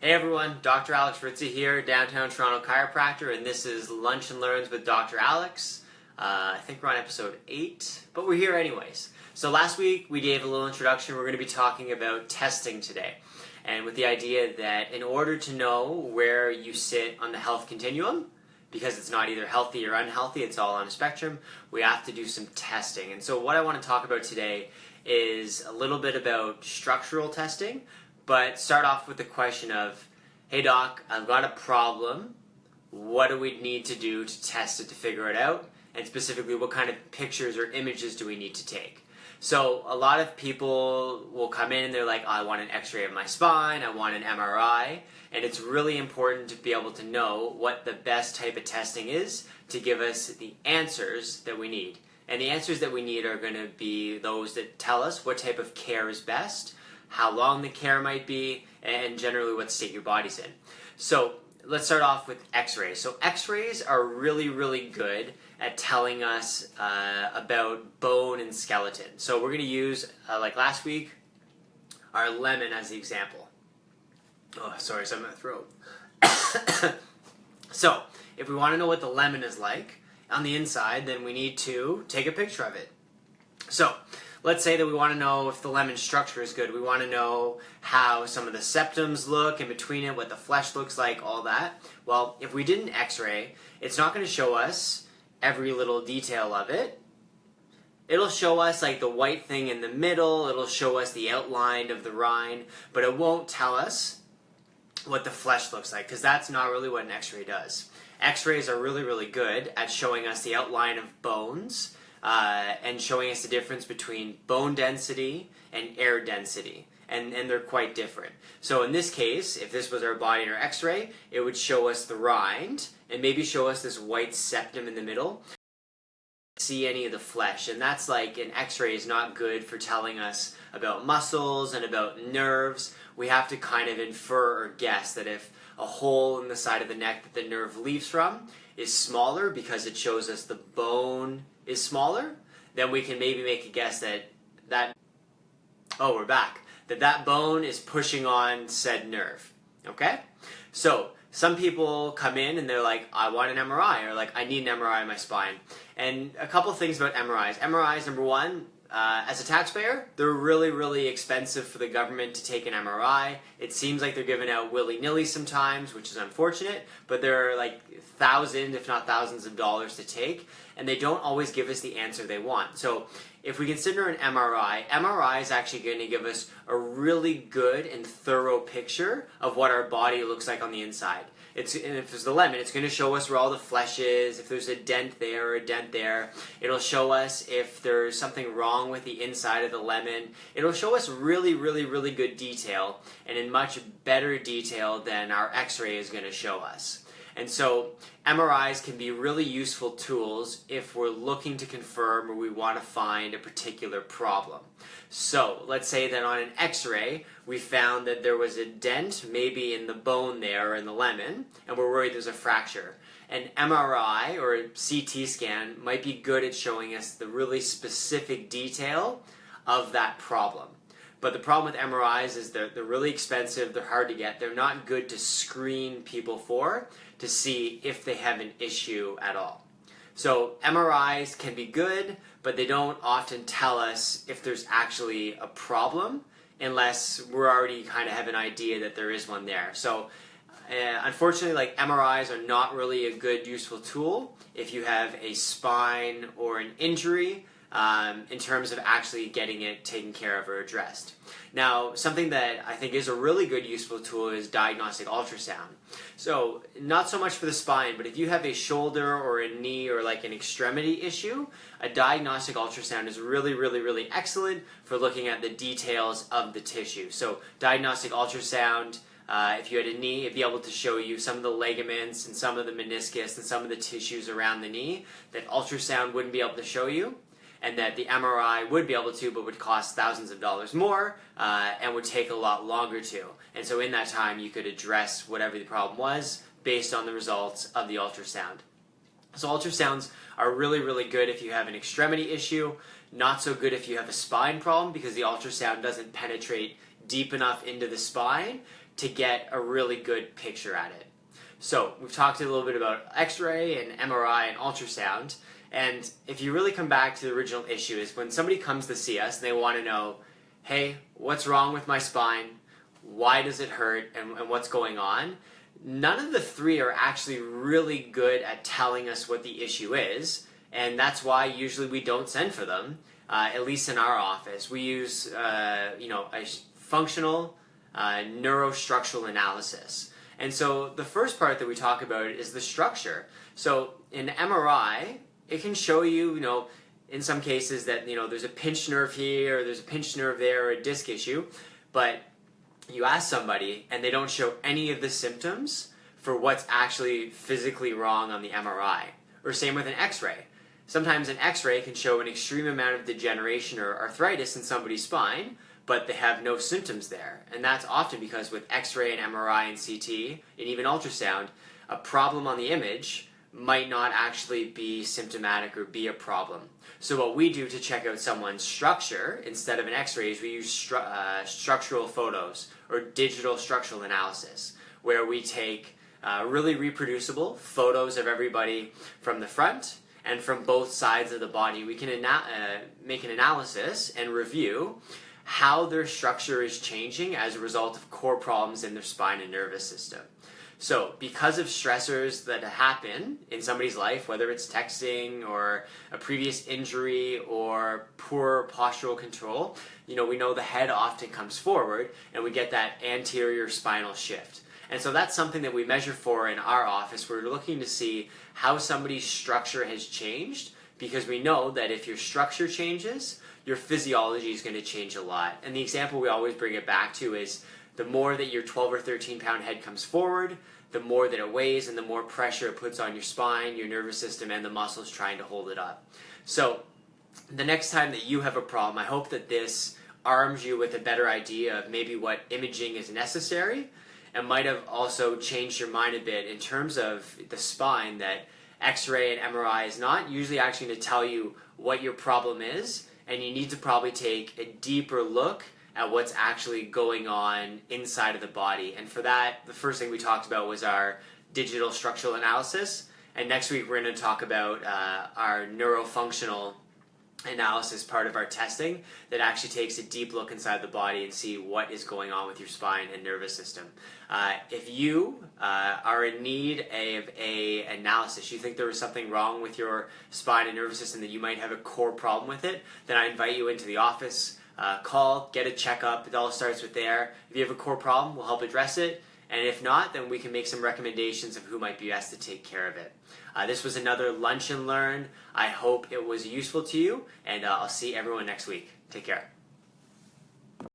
Hey everyone, Dr. Alex Ritzy here, downtown Toronto chiropractor, and this is Lunch and Learns with Dr. Alex. I think we're on episode 8, but we're here anyways. So last week we gave a little introduction. We're going to be talking about testing today, and with the idea that in order to know where you sit on the health continuum, because it's not either healthy or unhealthy, it's all on a spectrum, we have to do some testing. And so what I want to talk about today is a little bit about structural testing, but start off with the question of, hey doc, I've got a problem. What do we need to do to test it to figure it out? And specifically, what kind of pictures or images do we need to take? So a lot of people will come in and they're like, I want an x-ray of my spine, I want an MRI, and it's really important to be able to know what the best type of testing is to give us the answers that we need. And the answers that we need are going to be those that tell us what type of care is best, how long the care might be, and generally what state your body's in. So let's start off with x-rays. So x-rays are really good at telling us about bone and skeleton. So we're going to use, like last week, our lemon as the example. Oh, sorry, something in my throat. So if we want to know what the lemon is like on the inside, then we need to take a picture of it. So let's say that we want to know if the lemon structure is good. We want to know how some of the septums look in between it, what the flesh looks like, all that. Well, if we did an x-ray, it's not going to show us every little detail of it. It'll show us like the white thing in the middle, it'll show us the outline of the rind, but it won't tell us what the flesh looks like, because that's not really what an x-ray does. X-rays are really good at showing us the outline of bones, and showing us the difference between bone density and air density. And they're quite different. So in this case, if this was our body in our x-ray, it would show us the rind and maybe show us this white septum in the middle. See any of the flesh, and that's like an x-ray is not good for telling us about muscles and about nerves. We have to kind of infer or guess that if a hole in the side of the neck that the nerve leaves from is smaller because it shows us the bone is smaller, then we can maybe make a guess that we're back, that bone is pushing on said nerve. Okay? So some people come in and they're like, I want an MRI, or like, I need an MRI on my spine. And a couple things about MRIs. MRIs, number one, as a taxpayer, they're really expensive for the government to take an MRI. It seems like they're given out willy-nilly sometimes, which is unfortunate, but they're like thousands, if not thousands of dollars to take, and they don't always give us the answer they want. So if we consider an MRI is actually going to give us a really good and thorough picture of what our body looks like on the inside. And if it's the lemon, it's going to show us where all the flesh is, if there's a dent there or a dent there. It'll show us if there's something wrong with the inside of the lemon. It'll show us really good detail, and in much better detail than our x-ray is going to show us. And so MRIs can be really useful tools if we're looking to confirm or we want to find a particular problem. So let's say that on an x-ray we found that there was a dent maybe in the bone there in the lemon, and we're worried there's a fracture. An MRI or a CT scan might be good at showing us the really specific detail of that problem. But the problem with MRIs is they're really expensive, they're hard to get, they're not good to screen people for to see if they have an issue at all. So MRIs can be good, but they don't often tell us if there's actually a problem unless we're already kind of have an idea that there is one there. So unfortunately, like MRIs are not really a good useful tool if you have a spine or an injury, in terms of actually getting it taken care of or addressed. Now, something that I think is a really good useful tool is diagnostic ultrasound. So, not so much for the spine, but if you have a shoulder or a knee or like an extremity issue, a diagnostic ultrasound is really excellent for looking at the details of the tissue. So, diagnostic ultrasound, if you had a knee, it'd be able to show you some of the ligaments and some of the meniscus and some of the tissues around the knee that ultrasound wouldn't be able to show you, and that the MRI would be able to, but would cost thousands of dollars more, and would take a lot longer to. And so in that time, you could address whatever the problem was based on the results of the ultrasound. So ultrasounds are really good if you have an extremity issue, not so good if you have a spine problem, because the ultrasound doesn't penetrate deep enough into the spine to get a really good picture at it. So we've talked a little bit about X-ray and MRI and ultrasound, and if you really come back to the original issue is when somebody comes to see us and they want to know, hey, what's wrong with my spine? Why does it hurt? And what's going on? None of the three are actually really good at telling us what the issue is, and that's why usually we don't send for them, at least in our office. We use a functional neurostructural analysis. And so the first part that we talk about is the structure. So in MRI, it can show you, in some cases that, there's a pinched nerve here, or there's a pinched nerve there, or a disc issue, but you ask somebody and they don't show any of the symptoms for what's actually physically wrong on the MRI. Or same with an X-ray. Sometimes an X-ray can show an extreme amount of degeneration or arthritis in somebody's spine, but they have no symptoms there. And that's often because with X-ray and MRI and CT, and even ultrasound, a problem on the image might not actually be symptomatic or be a problem. So what we do to check out someone's structure, instead of an X-ray, is we use structural photos, or digital structural analysis, where we take really reproducible photos of everybody from the front and from both sides of the body. We can make an analysis and review how their structure is changing as a result of core problems in their spine and nervous system. So because of stressors that happen in somebody's life, whether it's texting or a previous injury or poor postural control, we know the head often comes forward and we get that anterior spinal shift. And so that's something that we measure for in our office. We're looking to see how somebody's structure has changed, because we know that if your structure changes, your physiology is going to change a lot. And the example we always bring it back to is the more that your 12 or 13 pound head comes forward, the more that it weighs and the more pressure it puts on your spine, your nervous system, and the muscles trying to hold it up. So the next time that you have a problem, I hope that this arms you with a better idea of maybe what imaging is necessary, and might have also changed your mind a bit in terms of the spine, that X-ray and MRI is not usually actually going to tell you what your problem is, and you need to probably take a deeper look at what's actually going on inside of the body. And for that, the first thing we talked about was our digital structural analysis, and next week we're going to talk about our neurofunctional analysis, part of our testing, that actually takes a deep look inside the body and see what is going on with your spine and nervous system. If you are in need of a analysis, you think there was something wrong with your spine and nervous system, that you might have a core problem with it, then I invite you into the office. Call, get a checkup. It all starts with there. If you have a core problem, we'll help address it. And if not, then we can make some recommendations of who might be best to take care of it. This was another Lunch and Learn. I hope it was useful to you, and I'll see everyone next week. Take care.